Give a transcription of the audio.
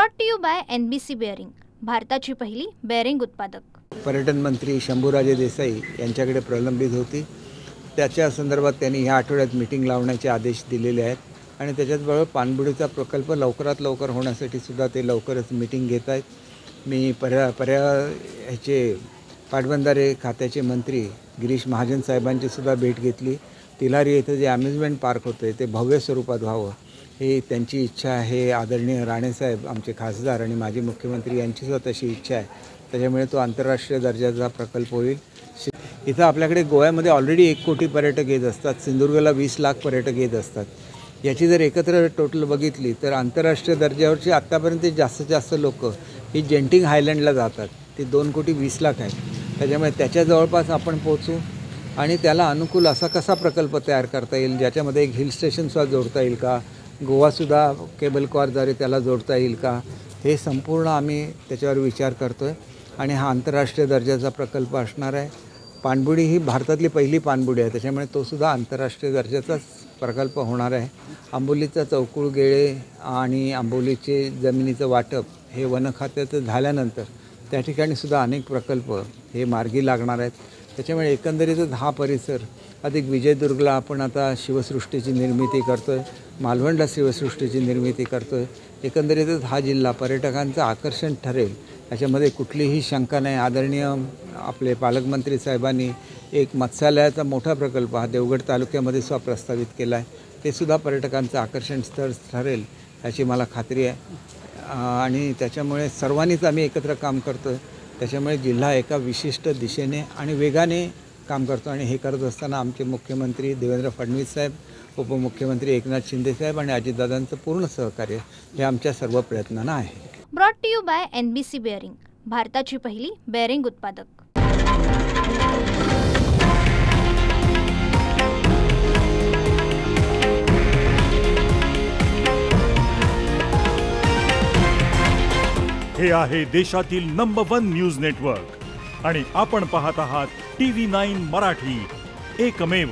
Brought to you by NBC bearing, भारताची पहिली bearing उत्पादक। पर्यटन मंत्री शंभूराजे देसाई यांच्याकडे प्रलंबित होती। त्याच्या संदर्भात त्यांनी ह्या आठवड्यात मीटिंग लावण्याचे आदेश दिलेले आहेत आणि त्याच्याचबरोबर पाणबुडीचा प्रकल्प लवकरात लवकर होण्यासाठी सुद्धा ते लवकरच मीटिंग घेत आहेत। मी ह्याचे पाटबंधारे खात्याचे मंत्री गिरीश महाजन साहेबांची सुद्धा भेट घेतली। तिलारी येथे जे अम्युजमेंट पार्क होते ते भव्य स्वरूपात व्हावं ही त्यांची इच्छा आहे। आदरणीय राणेसाहेब आमचे खासदार आणि माजी मुख्यमंत्री यांची सुद्धा तशी इच्छा आहे। त्याच्यामुळे तो आंतरराष्ट्रीय दर्जाचा प्रकल्प होईल। इथं आपल्याकडे गोव्यामध्ये ऑलरेडी 1 कोटी पर्यटक येत असतात, सिंधुदुर्गला 20 लाख पर्यटक येत असतात। याची जर एकत्र टोटल बघितली तर आंतरराष्ट्रीय दर्जावरची आत्तापर्यंत जास्तीत जास्त लोक ही जेंटिंग हायलँडला जातात, ते 2 कोटी 20 लाख आहेत। त्याच्यामुळे त्याच्या जवळपास आपण पोहोचू आणि त्याला अनुकूल असा कसा प्रकल्प तयार करता येईल, ज्याच्यामध्ये एक हिल स्टेशनसुद्धा जोडता येईल का, गोवासुद्धा केबल कारद्वारे त्याला जोडता येईल का, हे संपूर्ण आम्ही त्याच्यावर विचार करतो आहे आणि हा आंतरराष्ट्रीय दर्जाचा प्रकल्प असणार आहे। पाणबुडी ही भारतातली पहिली पाणबुडी आहे, त्याच्यामुळे तो सुद्धा आंतरराष्ट्रीय दर्जाचाच प्रकल्प होणार आहे। आंबोलीचा चौकुळ गेळे आणि आंबोलीचे जमिनीचं वाटप हे वन खात्याचं झाल्यानंतर त्या ठिकाणी सुद्धा अनेक प्रकल्प हे मार्गी लागणार आहेत। त्याच्यामुळे एकंदरीतच हा परिसर अधिक विजयदुर्गला आपण आता शिवसृष्टीची निर्मिती करतो आहे, मालवणला शिवसृष्टीची निर्मिती करतो आहे। एकंदरीतच हा जिल्हा पर्यटकांचं आकर्षण ठरेल याच्यामध्ये कुठलीही शंका नाही। आदरणीय आपले पालकमंत्री साहेबांनी एक मत्स्यालयाचा मोठा प्रकल्प हा देवगड तालुक्यामध्ये सुद्धा प्रस्तावित केला आहे, ते सुद्धा पर्यटकांचं आकर्षण स्थळ ठरेल याची मला खात्री आहे आणि त्याच्यामुळे सर्वांनीच आम्ही एकत्र काम करतो आहे। त्याच्यामुळे जिल्हा एका विशिष्ट दिशेने आणि वेगाने काम करतो आणि हे करत असताना आमचे मुख्यमंत्री देवेंद्र फडणवीस साहेब, उपमुख्यमंत्री एकनाथ शिंदे साहेब आणि अजितदादांचं पूर्ण सहकार्य हे आमच्या सर्व प्रयत्नांना आहे। Brought to you by NBC bearing, भारताची पहिली बेअरिंग उत्पादक। हे आहे देशातील नंबर 1 न्यूज नेटवर्क आणि आपण पाहत आहात TV9 मराठी, एकमेव।